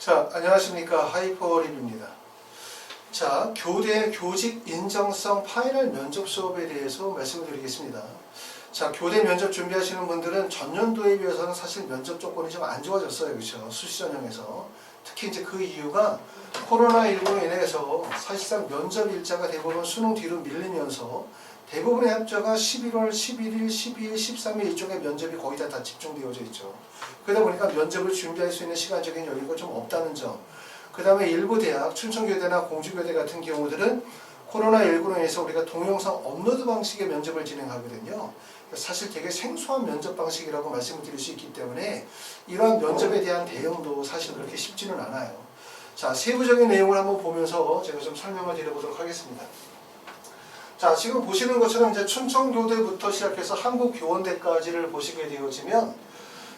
자, 안녕하십니까. 하이퍼립입니다. 자, 교대 교직 인정성 파이널 면접 수업에 대해서 말씀을 드리겠습니다. 자, 교대 면접 준비하시는 분들은 전년도에 비해서는 사실 면접 조건이 좀 안 좋아졌어요. 그렇죠? 수시 전형에서. 특히 이제 그 이유가 코로나19로 인해서 사실상 면접 일자가 대부분 수능 뒤로 밀리면서 대부분의 합자가 11월, 11일, 12일, 13일 이쪽에 면접이 거의 다 집중되어져 있죠. 그러다 보니까 면접을 준비할 수 있는 시간적인 여유가 좀 없다는 점. 그 다음에 일부 대학, 춘천교대나 공주교대 같은 경우들은 코로나19로 인해서 우리가 동영상 업로드 방식의 면접을 진행하거든요. 사실 되게 생소한 면접 방식이라고 말씀을 드릴 수 있기 때문에 이러한 면접에 대한 대응도 사실 그렇게 쉽지는 않아요. 자, 세부적인 내용을 한번 보면서 제가 좀 설명을 드려보도록 하겠습니다. 자, 지금 보시는 것처럼 이제 춘천교대부터 시작해서 한국교원대까지를 보시게 되어지면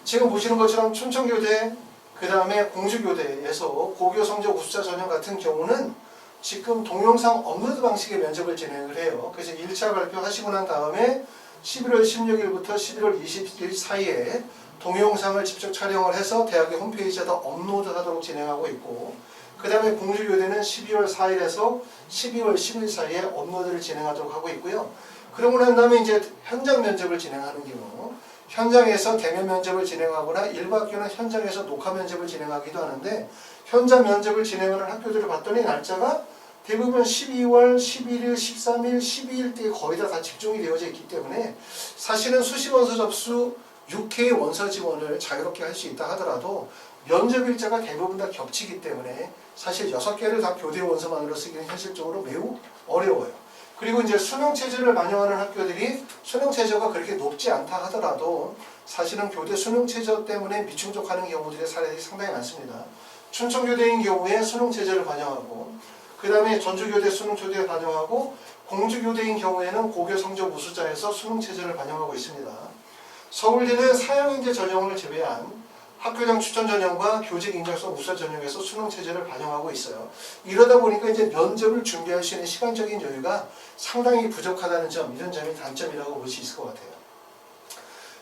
지금 보시는 것처럼 춘천교대, 그 다음에 공주교대에서 고교 성적 우수자 전형 같은 경우는 지금 동영상 업로드 방식의 면접을 진행을 해요. 그래서 1차 발표하시고 난 다음에 11월 16일부터 11월 20일 사이에 동영상을 직접 촬영을 해서 대학의 홈페이지에다 업로드하도록 진행하고 있고, 그 다음에 공주교대는 12월 4일에서 12월 10일 사이에 업로드를 진행하도록 하고 있고요. 그러고 난 다음에 이제 현장 면접을 진행하는 경우, 현장에서 대면 면접을 진행하거나 일부 학교는 현장에서 녹화 면접을 진행하기도 하는데, 현장 면접을 진행하는 학교들을 봤더니 날짜가 대부분 12월, 11일, 13일, 12일 때 거의 다 집중이 되어져 있기 때문에 사실은 수시 원서 접수 6K 원서 지원을 자유롭게 할 수 있다 하더라도 면접 일자가 대부분 다 겹치기 때문에 사실 6개를 다 교대 원서만으로 쓰기는 현실적으로 매우 어려워요. 그리고 이제 수능 체제를 반영하는 학교들이 수능 체제가 그렇게 높지 않다 하더라도 사실은 교대 수능 체제 때문에 미충족하는 경우들의 사례들이 상당히 많습니다. 춘천교대인 경우에 수능 체제를 반영하고, 그 다음에 전주교대 수능 체제를 반영하고, 공주교대인 경우에는 고교 성적 우수자에서 수능 체제를 반영하고 있습니다. 서울대는 사형인재 전형을 제외한 학교장 추천 전형과 교직 인정성 우수자 전형에서 수능 체제를 반영하고 있어요. 이러다 보니까 이제 면접을 준비할 수 있는 시간적인 여유가 상당히 부족하다는 점, 이런 점이 단점이라고 볼 수 있을 것 같아요.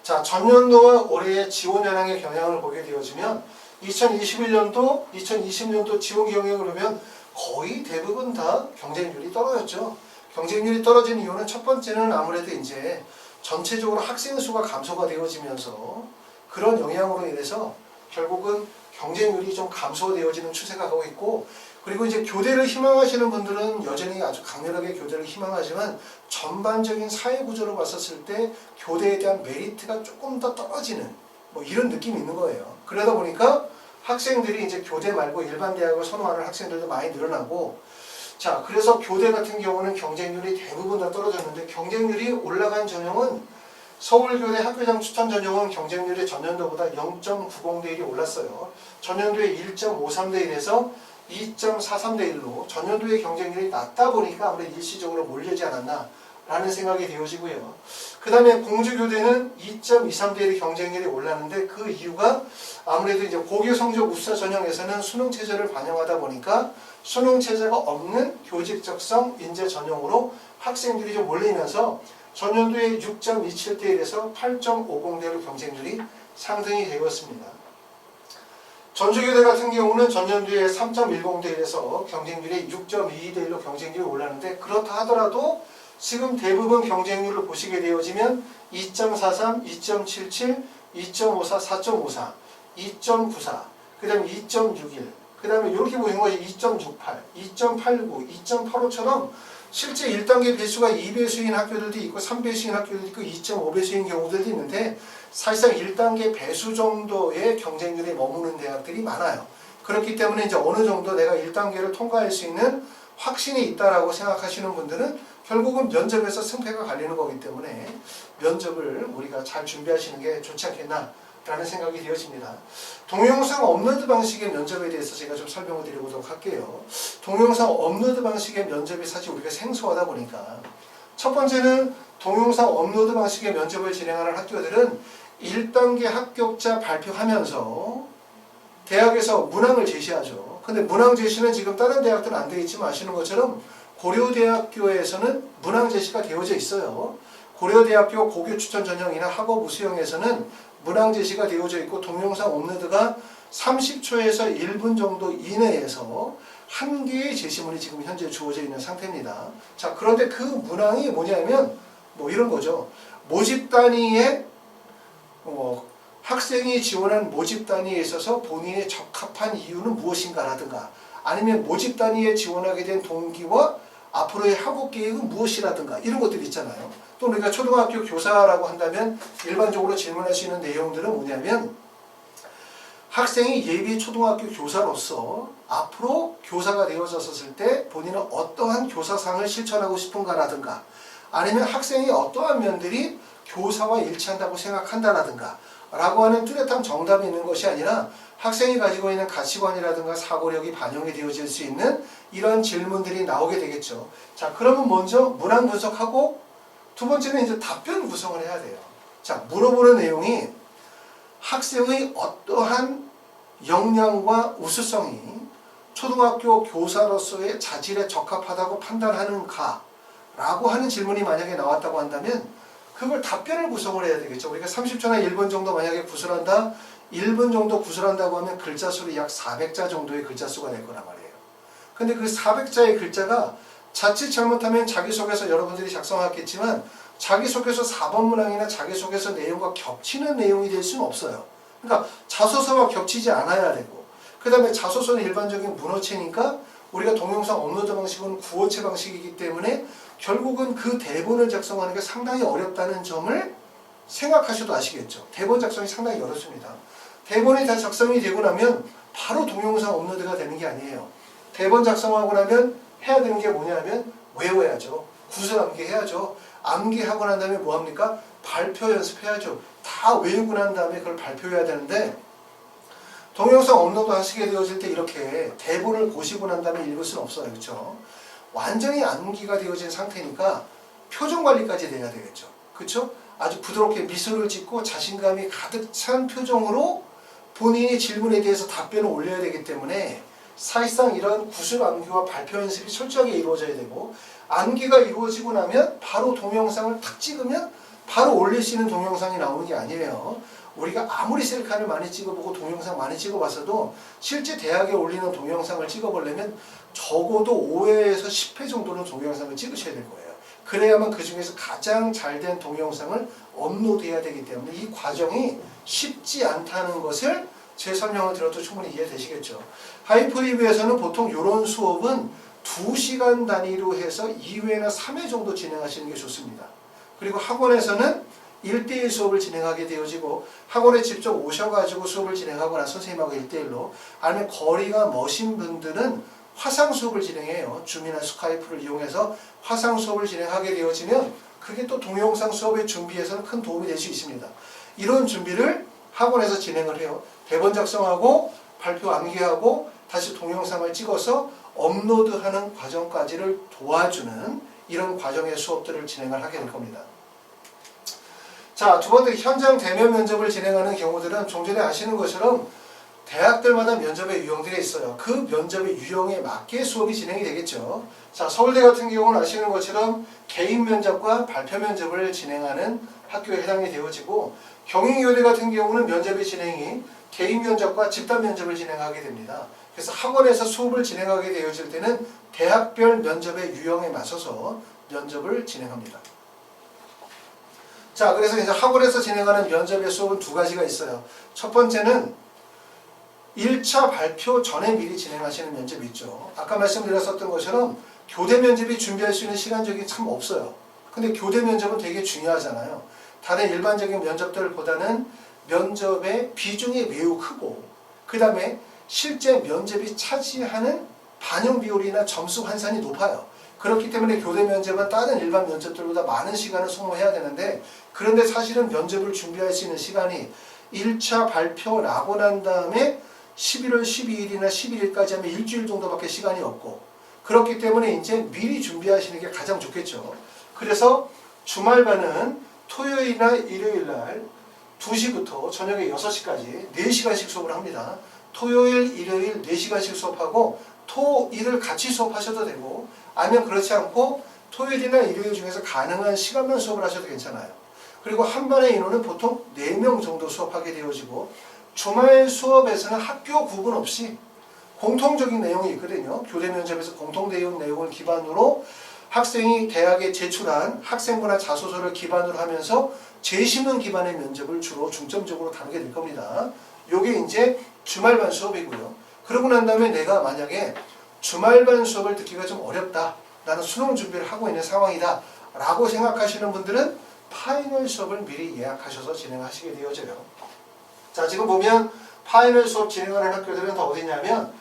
자, 전년도와 올해의 지원 현황의 경향을 보게 되어지면 2021년도, 2020년도 지원 경향을 보면 거의 대부분 다 경쟁률이 떨어졌죠. 경쟁률이 떨어진 이유는 첫 번째는 아무래도 이제 전체적으로 학생 수가 감소가 되어지면서 그런 영향으로 인해서 결국은 경쟁률이 좀 감소되어지는 추세가 가고 있고, 그리고 이제 교대를 희망하시는 분들은 여전히 아주 강렬하게 교대를 희망하지만 전반적인 사회 구조로 봤었을 때 교대에 대한 메리트가 조금 더 떨어지는 뭐 이런 느낌이 있는 거예요. 그러다 보니까 학생들이 이제 교대 말고 일반 대학을 선호하는 학생들도 많이 늘어나고, 자, 그래서 교대 같은 경우는 경쟁률이 대부분 다 떨어졌는데, 경쟁률이 올라간 전형은 서울교대 학교장 추천 전형은 경쟁률이 전년도보다 0.90대 1이 올랐어요. 전년도에 1.53대 1에서 2.43대 1로 전년도의 경쟁률이 낮다 보니까 아무래도 일시적으로 몰리지 않았나 라는 생각이 되어지고요. 그 다음에 공주교대는 2.23대 1의 경쟁률이 올랐는데, 그 이유가 아무래도 이제 고교 성적 우수자 전형에서는 수능 체제를 반영하다 보니까 수능 체제가 없는 교직적성 인재 전형으로 학생들이 좀 몰리면서 전년도에 6.27대 1에서 8.50대 1로 경쟁률이 상승이 되었습니다. 전주교대 같은 경우는 전년도에 3.10대 1에서 경쟁률이 6.22대 1로 경쟁률이 올랐는데, 그렇다 하더라도 지금 대부분 경쟁률을 보시게 되어지면 2.43, 2.77, 2.54, 4.54, 2.94, 그 다음에 2.61, 그 다음에 이렇게 보이는 것이 2.68, 2.89, 2.85처럼 실제 1단계 배수가 2배수인 학교들도 있고 3배수인 학교들도 있고 2.5배수인 경우들도 있는데, 사실상 1단계 배수 정도의 경쟁률에 머무는 대학들이 많아요. 그렇기 때문에 이제 어느 정도 내가 1단계를 통과할 수 있는 확신이 있다라고 생각하시는 분들은 결국은 면접에서 승패가 갈리는 거기 때문에 면접을 우리가 잘 준비하시는 게 좋지 않겠나 라는 생각이 되어집니다. 동영상 업로드 방식의 면접에 대해서 제가 좀 설명을 드려보도록 할게요. 동영상 업로드 방식의 면접이 사실 우리가 생소하다 보니까, 첫 번째는 동영상 업로드 방식의 면접을 진행하는 학교들은 1단계 합격자 발표하면서 대학에서 문항을 제시하죠. 근데 문항 제시는 지금 다른 대학들은 안 되어 있지만 아시는 것처럼 고려대학교에서는 문항 제시가 되어져 있어요. 고려대학교 고교 추천 전형이나 학업 우수형에서는 문항 제시가 되어져 있고 동영상 업로드가 30초에서 1분 정도 이내에서 한 개의 제시문이 지금 현재 주어져 있는 상태입니다. 자, 그런데 그 문항이 뭐냐면 뭐 이런 거죠. 모집 단위에 학생이 지원한 모집 단위에 있어서 본인의 적합한 이유는 무엇인가라든가, 아니면 모집 단위에 지원하게 된 동기와 앞으로의 학업 계획은 무엇이라든가, 이런 것들이 있잖아요. 또 우리가 초등학교 교사라고 한다면 일반적으로 질문할 수 있는 내용들은 뭐냐면, 학생이 예비 초등학교 교사로서 앞으로 교사가 되어졌을 때 본인은 어떠한 교사상을 실천하고 싶은가라든가, 아니면 학생이 어떠한 면들이 교사와 일치한다고 생각한다라든가 라고 하는 뚜렷한 정답이 있는 것이 아니라 학생이 가지고 있는 가치관이라든가 사고력이 반영이 되어질 수 있는 이런 질문들이 나오게 되겠죠. 자, 그러면 먼저 문항 분석하고 두 번째는 이제 답변 구성을 해야 돼요. 자, 물어보는 내용이 학생의 어떠한 역량과 우수성이 초등학교 교사로서의 자질에 적합하다고 판단하는가 라고 하는 질문이 만약에 나왔다고 한다면 그걸 답변을 구성을 해야 되겠죠. 우리가 30초나 1분 정도 만약에 구술한다, 1분 정도 구술한다고 하면 글자 수를 약 400자 정도의 글자 수가 될 거란 말이에요. 근데 그 400자의 글자가 자칫 잘못하면 자기소개서 여러분들이 작성하겠지만 자기소개서 4번 문항이나 자기소개서 내용과 겹치는 내용이 될 수는 없어요. 그러니까 자소서와 겹치지 않아야 되고, 그 다음에 자소서는 일반적인 문어체니까 우리가 동영상 업로드 방식은 구어체 방식이기 때문에 결국은 그 대본을 작성하는 게 상당히 어렵다는 점을 생각하셔도 아시겠죠. 대본 작성이 상당히 어렵습니다. 대본이 다 작성이 되고 나면 바로 동영상 업로드가 되는 게 아니에요. 대본 작성하고 나면 해야 되는 게 뭐냐면 외워야죠. 구술 암기해야죠. 암기하고 난 다음에 뭐합니까? 발표 연습해야죠. 다 외우고 난 다음에 그걸 발표해야 되는데, 동영상 업로드 하시게 되어질 때 이렇게 대본을 보시고 난 다음에 읽을 수는 없어요. 그렇죠? 완전히 암기가 되어진 상태니까 표정 관리까지 돼야 되겠죠. 그렇죠? 아주 부드럽게 미소를 짓고 자신감이 가득 찬 표정으로 본인이 질문에 대해서 답변을 올려야 되기 때문에 사실상 이런 구술 암기와 발표 연습이 철저하게 이루어져야 되고, 암기가 이루어지고 나면 바로 동영상을 탁 찍으면 바로 올릴 수 있는 동영상이 나오는 게 아니에요. 우리가 아무리 셀카를 많이 찍어보고 동영상 많이 찍어봤어도 실제 대학에 올리는 동영상을 찍어보려면 적어도 5회에서 10회 정도는 동영상을 찍으셔야 될 거예요. 그래야만 그 중에서 가장 잘된 동영상을 업로드해야 되기 때문에 이 과정이 쉽지 않다는 것을 제 설명을 들어도 충분히 이해되시겠죠. 하이퍼리뷰에서는 보통 이런 수업은 2시간 단위로 해서 2회나 3회 정도 진행하시는 게 좋습니다. 그리고 학원에서는 1대1 수업을 진행하게 되어지고, 학원에 직접 오셔가지고 수업을 진행하거나 선생님하고 1대1로, 아니면 거리가 머신 분들은 화상 수업을 진행해요. 줌이나 스카이프를 이용해서 화상 수업을 진행하게 되어지면 그게 또 동영상 수업의 준비에서는 큰 도움이 될 수 있습니다. 이런 준비를 학원에서 진행을 해요. 대본 작성하고 발표 암기하고 다시 동영상을 찍어서 업로드하는 과정까지를 도와주는 이런 과정의 수업들을 진행을 하게 될 겁니다. 자, 두 번째, 현장 대면 면접을 진행하는 경우들은 좀 전에 아시는 것처럼 대학들마다 면접의 유형들이 있어요. 그 면접의 유형에 맞게 수업이 진행이 되겠죠. 자, 서울대 같은 경우는 아시는 것처럼 개인 면접과 발표 면접을 진행하는 학교에 해당이 되어지고, 경인교대 같은 경우는 면접의 진행이 개인 면접과 집단 면접을 진행하게 됩니다. 그래서 학원에서 수업을 진행하게 되어질 때는 대학별 면접의 유형에 맞춰서 면접을 진행합니다. 자, 그래서 이제 학원에서 진행하는 면접의 수업은 두 가지가 있어요. 첫 번째는 1차 발표 전에 미리 진행하시는 면접이 있죠. 아까 말씀드렸었던 것처럼 교대 면접이 준비할 수 있는 시간적이 참 없어요. 근데 교대 면접은 되게 중요하잖아요. 다른 일반적인 면접들보다는 면접의 비중이 매우 크고, 그 다음에 실제 면접이 차지하는 반영 비율이나 점수 환산이 높아요. 그렇기 때문에 교대 면접은 다른 일반 면접들보다 많은 시간을 소모해야 되는데, 그런데 사실은 면접을 준비할 수 있는 시간이 1차 발표 나고 난 다음에 11월 12일이나 11일까지 하면 일주일 정도밖에 시간이 없고, 그렇기 때문에 이제 미리 준비하시는 게 가장 좋겠죠. 그래서 주말반은 토요일이나 일요일날 2시부터 저녁에 6시까지 4시간씩 수업을 합니다. 토요일, 일요일 4시간씩 수업하고 토일을 같이 수업하셔도 되고, 아니면 그렇지 않고 토요일이나 일요일 중에서 가능한 시간만 수업을 하셔도 괜찮아요. 그리고 한 반의 인원은 보통 4명 정도 수업하게 되어지고, 주말 수업에서는 학교 구분 없이 공통적인 내용이 있거든요. 교대 면접에서 공통되는 내용을 기반으로 학생이 대학에 제출한 학생부나 자소서를 기반으로 하면서 제시문 기반의 면접을 주로 중점적으로 다루게 될 겁니다. 요게 이제 주말반 수업이고요. 그러고 난 다음에 내가 만약에 주말반 수업을 듣기가 좀 어렵다. 나는 수능 준비를 하고 있는 상황이다. 라고 생각하시는 분들은 파이널 수업을 미리 예약하셔서 진행하시게 되어져요. 자, 지금 보면 파이널 수업 진행하는 학교들은 다 어디냐면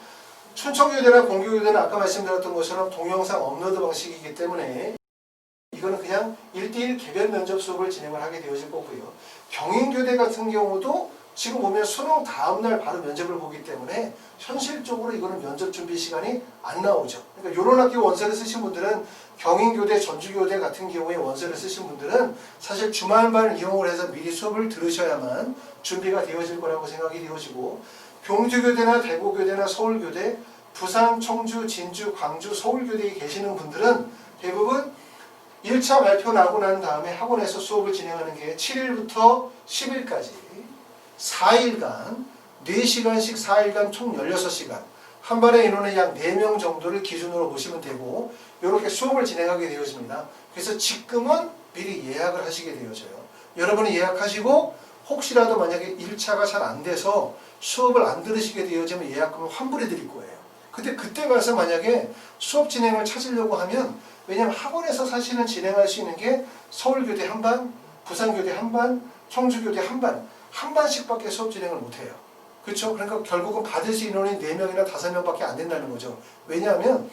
춘천교대나 공교교대는 아까 말씀드렸던 것처럼 동영상 업로드 방식이기 때문에 이거는 그냥 1대1 개별 면접 수업을 진행을 하게 되어질 거고요. 경인교대 같은 경우도 지금 보면 수능 다음날 바로 면접을 보기 때문에 현실적으로 이거는 면접 준비 시간이 안 나오죠. 그러니까 이런 학교 원서를 쓰신 분들은 경인교대, 전주교대 같은 경우에 원서를 쓰신 분들은 사실 주말반을 이용을 해서 미리 수업을 들으셔야만 준비가 되어질 거라고 생각이 되어지고 경주교대나 대구교대나 서울교대, 부산, 청주, 진주, 광주, 서울교대에 계시는 분들은 대부분 1차 발표 나고 난 다음에 학원에서 수업을 진행하는 게 7일부터 10일까지 4일간 4시간씩 4일간 총 16시간 한 발의 인원은 약 4명 정도를 기준으로 보시면 되고 이렇게 수업을 진행하게 되어집니다. 그래서 지금은 미리 예약을 하시게 되어져요. 여러분이 예약하시고 혹시라도 만약에 1차가 잘 안 돼서 수업을 안 들으시게 되어지면 예약금을 환불해 드릴 거예요. 근데 그때 가서 만약에 수업 진행을 찾으려고 하면 왜냐하면 학원에서 사실은 진행할 수 있는 게 서울교대 한 반, 부산교대 한 반, 청주교대 한 반씩밖에 수업 진행을 못해요. 그렇죠? 그러니까 결국은 받을 수 있는 인원이 4명이나 5명밖에 안 된다는 거죠. 왜냐하면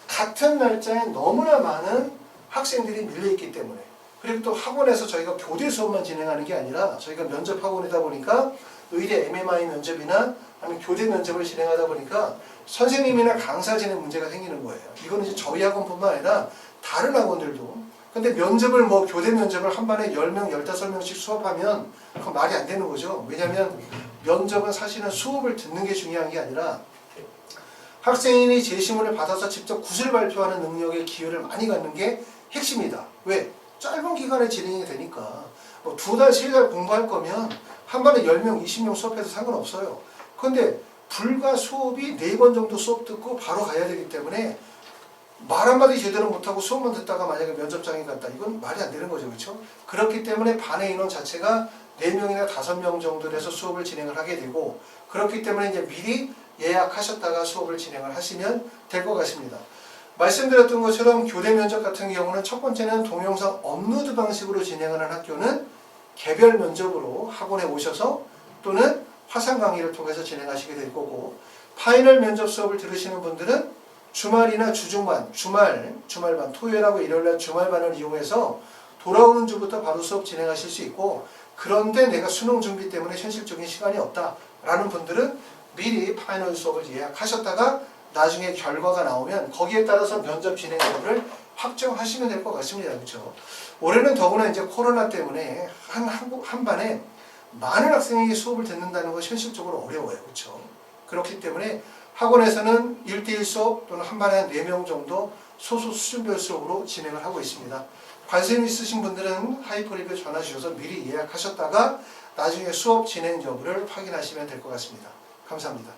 같은 날짜에 너무나 많은 학생들이 밀려있기 때문에 그리고 또 학원에서 저희가 교대 수업만 진행하는 게 아니라 저희가 면접 학원이다 보니까 의대 MMI 면접이나 아니면 교대 면접을 진행하다 보니까 선생님이나 강사진의 문제가 생기는 거예요. 이거는 이제 저희 학원뿐만 아니라 다른 학원들도 근데 면접을 교대 면접을 한 반에 10명, 15명씩 수업하면 그건 말이 안 되는 거죠. 왜냐하면 면접은 사실은 수업을 듣는 게 중요한 게 아니라 학생이 제시문을 받아서 직접 구술 발표하는 능력에 기여를 많이 갖는 게 핵심이다. 왜? 짧은 기간에 진행이 되니까 2달, 3달 공부할 거면 한 반에 10명, 20명 수업해도 상관없어요. 그런데 불과 수업이 4번 정도 수업 듣고 바로 가야 되기 때문에 말 한마디 제대로 못하고 수업만 듣다가 만약에 면접장에 갔다. 이건 말이 안 되는 거죠. 그렇죠? 그렇기 때문에 반의 인원 자체가 4명이나 5명 정도 돼서 수업을 진행을 하게 되고 그렇기 때문에 이제 미리 예약하셨다가 수업을 진행을 하시면 될 것 같습니다. 말씀드렸던 것처럼 교대 면접 같은 경우는 첫 번째는 동영상 업로드 방식으로 진행하는 학교는 개별 면접으로 학원에 오셔서 또는 화상 강의를 통해서 진행하시게 될 거고 파이널 면접 수업을 들으시는 분들은 주말이나 주중반, 주말반, 토요일하고 일요일날 주말반을 이용해서 돌아오는 주부터 바로 수업 진행하실 수 있고 그런데 내가 수능 준비 때문에 현실적인 시간이 없다라는 분들은 미리 파이널 수업을 예약하셨다가 나중에 결과가 나오면 거기에 따라서 면접 진행 여부를 확정하시면 될 것 같습니다. 그렇죠? 올해는 더구나 이제 코로나 때문에 한 반에 많은 학생이 수업을 듣는다는 것이 현실적으로 어려워요. 그렇죠? 그렇기 때문에 학원에서는 1대1 수업 또는 한 반에 한 4명 정도 소수 수준별 수업으로 진행을 하고 있습니다. 관심 있으신 분들은 하이퍼리뷰 전화 주셔서 미리 예약하셨다가 나중에 수업 진행 여부를 확인하시면 될 것 같습니다. 감사합니다.